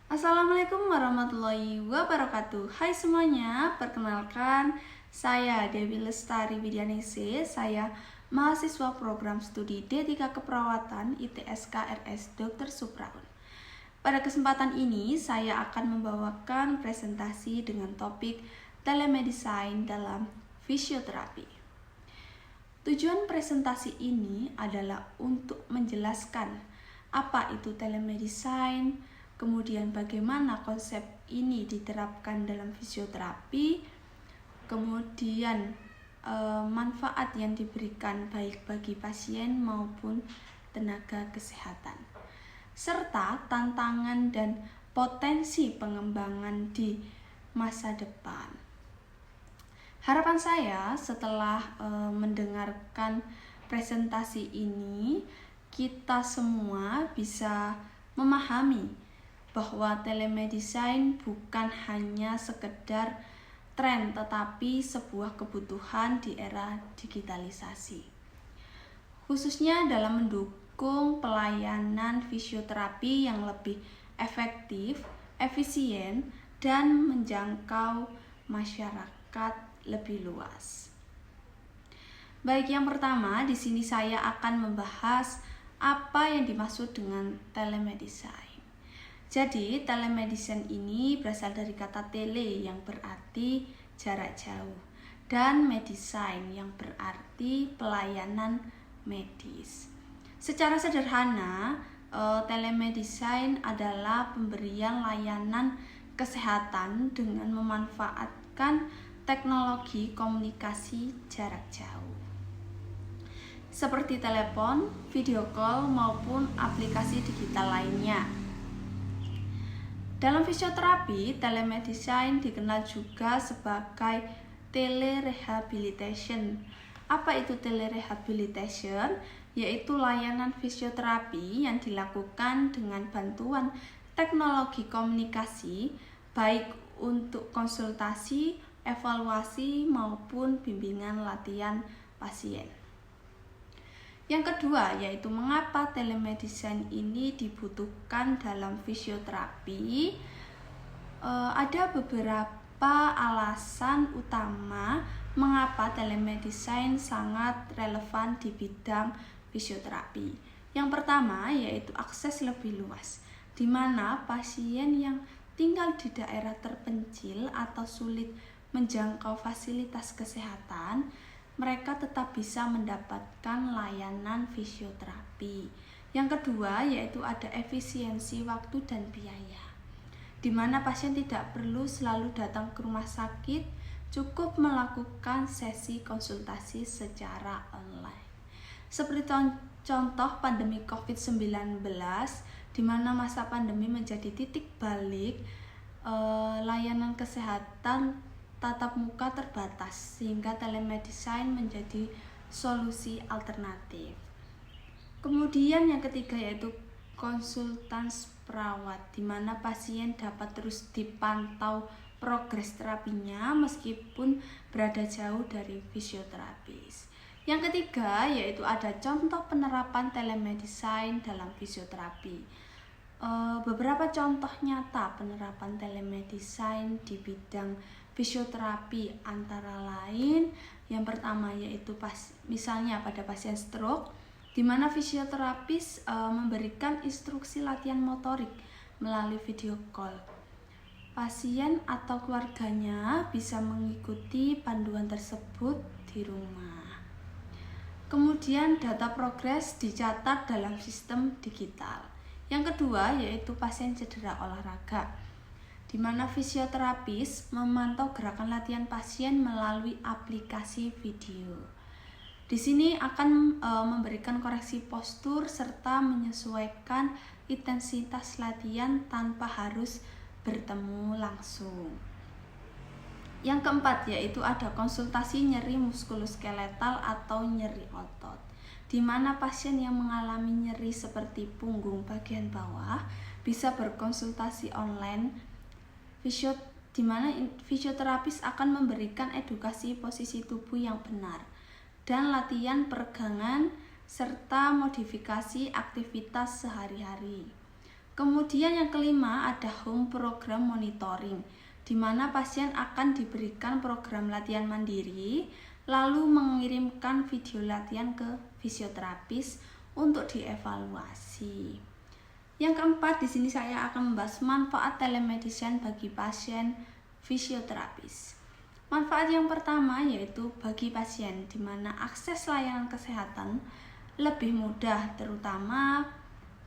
Assalamualaikum warahmatullahi wabarakatuh. Hai semuanya, perkenalkan saya Dewi Lestari Widyanese. Saya mahasiswa program studi D3 Keperawatan ITS KRS Dr. Supraun. Pada kesempatan ini saya akan membawakan presentasi dengan topik telemedicine dalam fisioterapi. Tujuan presentasi ini adalah untuk menjelaskan apa itu telemedicine, kemudian bagaimana konsep ini diterapkan dalam fisioterapi, kemudian manfaat yang diberikan baik bagi pasien maupun tenaga kesehatan, serta tantangan dan potensi pengembangan di masa depan. Harapan saya setelah mendengarkan presentasi ini, kita semua bisa memahami bahwa telemedicine bukan hanya sekedar tren tetapi sebuah kebutuhan di era digitalisasi, khususnya dalam mendukung pelayanan fisioterapi yang lebih efektif, efisien, dan menjangkau masyarakat lebih luas. Baik, yang pertama di sini saya akan membahas apa yang dimaksud dengan telemedicine. Jadi, telemedicine ini berasal dari kata tele yang berarti jarak jauh dan medicine yang berarti pelayanan medis. Secara sederhana, telemedicine adalah pemberian layanan kesehatan dengan memanfaatkan teknologi komunikasi jarak jauh, seperti telepon, video call, maupun aplikasi digital lainnya. Dalam fisioterapi, telemedicine dikenal juga sebagai telerehabilitation. Apa itu telerehabilitation? Yaitu layanan fisioterapi yang dilakukan dengan bantuan teknologi komunikasi, baik untuk konsultasi, evaluasi, maupun bimbingan latihan pasien. Yang kedua, yaitu mengapa telemedicine ini dibutuhkan dalam fisioterapi. Ada beberapa alasan utama mengapa telemedicine sangat relevan di bidang fisioterapi. Yang pertama, yaitu akses lebih luas, di mana pasien yang tinggal di daerah terpencil atau sulit menjangkau fasilitas kesehatan, mereka tetap bisa mendapatkan layanan fisioterapi. Yang kedua, yaitu ada efisiensi waktu dan biaya, di mana pasien tidak perlu selalu datang ke rumah sakit, cukup melakukan sesi konsultasi secara online. Seperti contoh pandemi COVID-19, di mana masa pandemi menjadi titik balik, layanan kesehatan tatap muka terbatas, sehingga telemedicine menjadi solusi alternatif. Kemudian yang ketiga, yaitu konsultan perawat, di mana pasien dapat terus dipantau progres terapinya meskipun berada jauh dari fisioterapis. Yang ketiga, yaitu ada contoh penerapan telemedicine dalam fisioterapi. Beberapa contoh nyata penerapan telemedicine di bidang fisioterapi antara lain, yang pertama yaitu misalnya pada pasien stroke, di mana fisioterapis memberikan instruksi latihan motorik melalui video call. Pasien atau keluarganya bisa mengikuti panduan tersebut di rumah. Kemudian data progres dicatat dalam sistem digital. Yang kedua, yaitu pasien cedera olahraga, di mana fisioterapis memantau gerakan latihan pasien melalui aplikasi video. Di sini akan memberikan koreksi postur serta menyesuaikan intensitas latihan tanpa harus bertemu langsung. Yang keempat, yaitu ada konsultasi nyeri muskuloskeletal atau nyeri otot, di mana pasien yang mengalami nyeri seperti punggung bagian bawah bisa berkonsultasi online, di mana fisioterapis akan memberikan edukasi posisi tubuh yang benar dan latihan peregangan serta modifikasi aktivitas sehari-hari. Kemudian yang kelima ada home program monitoring, di mana pasien akan diberikan program latihan mandiri, lalu mengirimkan video latihan ke fisioterapis untuk dievaluasi. Yang keempat, di sini saya akan membahas manfaat telemedicine bagi pasien fisioterapis. Manfaat yang pertama yaitu bagi pasien, di mana akses layanan kesehatan lebih mudah, terutama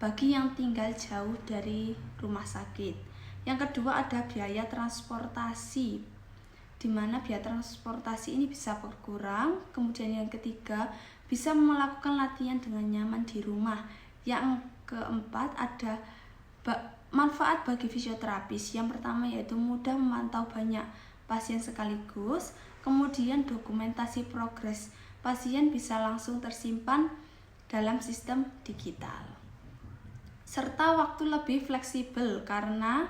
bagi yang tinggal jauh dari rumah sakit. Yang kedua ada biaya transportasi, di mana biaya transportasi ini bisa berkurang. Kemudian yang ketiga, bisa melakukan latihan dengan nyaman di rumah. Yang keempat ada manfaat bagi fisioterapis. Yang pertama yaitu mudah memantau banyak pasien sekaligus. Kemudian dokumentasi progres pasien bisa langsung tersimpan dalam sistem digital. Serta waktu lebih fleksibel karena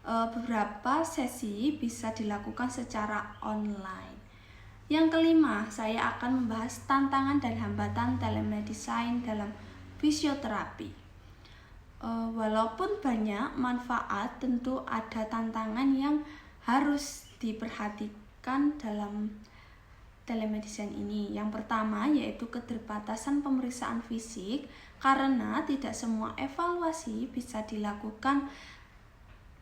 beberapa sesi bisa dilakukan secara online. Yang kelima, saya akan membahas tantangan dan hambatan telemedicine dalam fisioterapi. Walaupun banyak manfaat, tentu ada tantangan yang harus diperhatikan dalam telemedicine ini. Yang pertama yaitu keterbatasan pemeriksaan fisik, karena tidak semua evaluasi bisa dilakukan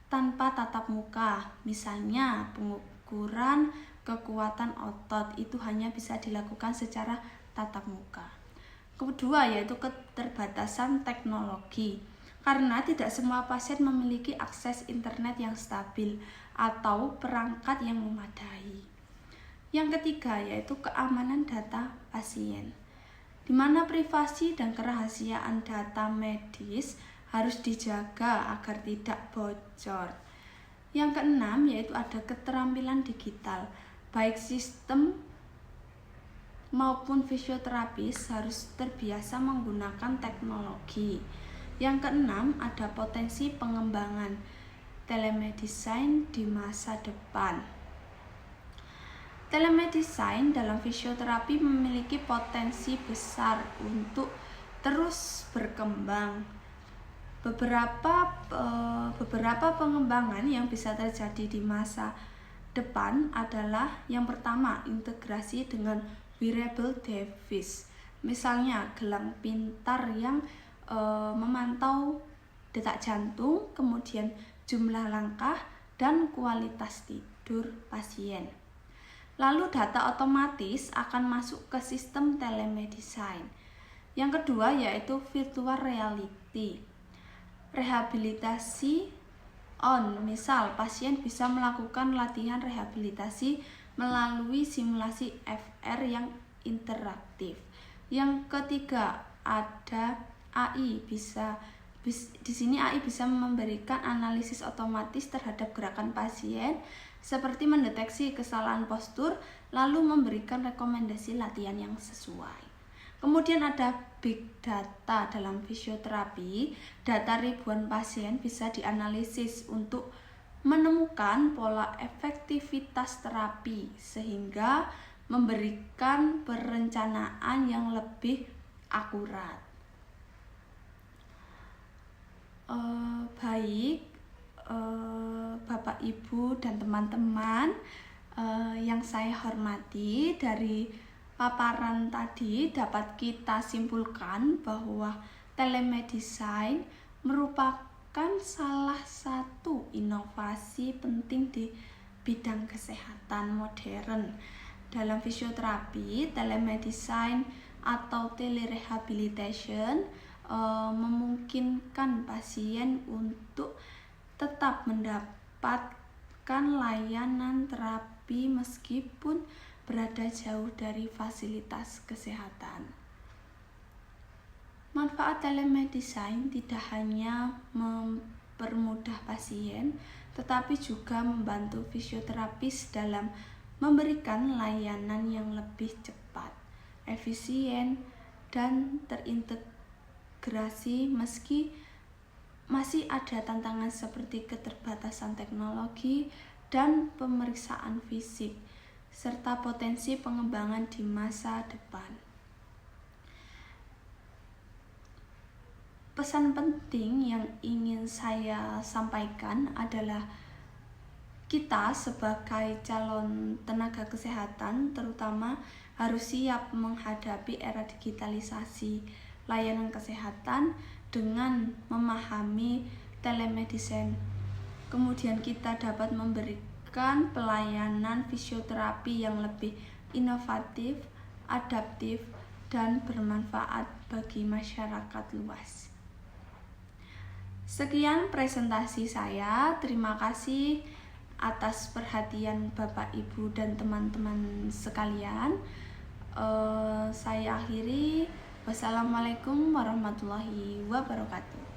tanpa tatap muka. Misalnya pengukuran kekuatan otot itu hanya bisa dilakukan secara tatap muka. Kedua yaitu keterbatasan teknologi, karena tidak semua pasien memiliki akses internet yang stabil atau perangkat yang memadai. Yang ketiga yaitu keamanan data pasien, di mana privasi dan kerahasiaan data medis harus dijaga agar tidak bocor. Yang keenam yaitu ada keterampilan digital, baik sistem maupun fisioterapis harus terbiasa menggunakan teknologi. Yang keenam ada potensi pengembangan telemedicine di masa depan. Telemedicine dalam fisioterapi memiliki potensi besar untuk terus berkembang. Beberapa pengembangan yang bisa terjadi di masa depan adalah yang pertama, integrasi dengan wearable device. Misalnya gelang pintar yang memantau detak jantung, kemudian jumlah langkah dan kualitas tidur pasien. Lalu data otomatis akan masuk ke sistem telemedicine. Yang kedua yaitu virtual reality. Rehabilitasi on, misal pasien bisa melakukan latihan rehabilitasi melalui simulasi VR yang interaktif. Yang ketiga ada AI, di sini AI bisa memberikan analisis otomatis terhadap gerakan pasien seperti mendeteksi kesalahan postur lalu memberikan rekomendasi latihan yang sesuai. Kemudian ada big data dalam fisioterapi. Data ribuan pasien bisa dianalisis untuk menemukan pola efektivitas terapi sehingga memberikan perencanaan yang lebih akurat. Bapak, Ibu, dan teman-teman yang saya hormati, dari paparan tadi dapat kita simpulkan bahwa telemedicine merupakan salah satu inovasi penting di bidang kesehatan modern. Dalam fisioterapi, telemedicine atau telerehabilitation memungkinkan pasien untuk tetap mendapatkan layanan terapi meskipun berada jauh dari fasilitas kesehatan. Manfaat telemedicine tidak hanya mempermudah pasien, tetapi juga membantu fisioterapis dalam memberikan layanan yang lebih cepat, efisien, dan terintegrasi meski masih ada tantangan seperti keterbatasan teknologi dan pemeriksaan fisik, serta potensi pengembangan di masa depan. pesan penting yang ingin saya sampaikan adalah kita sebagai calon tenaga kesehatan terutama harus siap menghadapi era digitalisasi layanan kesehatan dengan memahami telemedicine. Kemudian kita dapat memberikan pelayanan fisioterapi yang lebih inovatif, adaptif, dan bermanfaat bagi masyarakat luas. Sekian presentasi saya. Terima kasih atas perhatian Bapak, Ibu, dan teman-teman sekalian. Saya akhiri. Wassalamualaikum warahmatullahi wabarakatuh.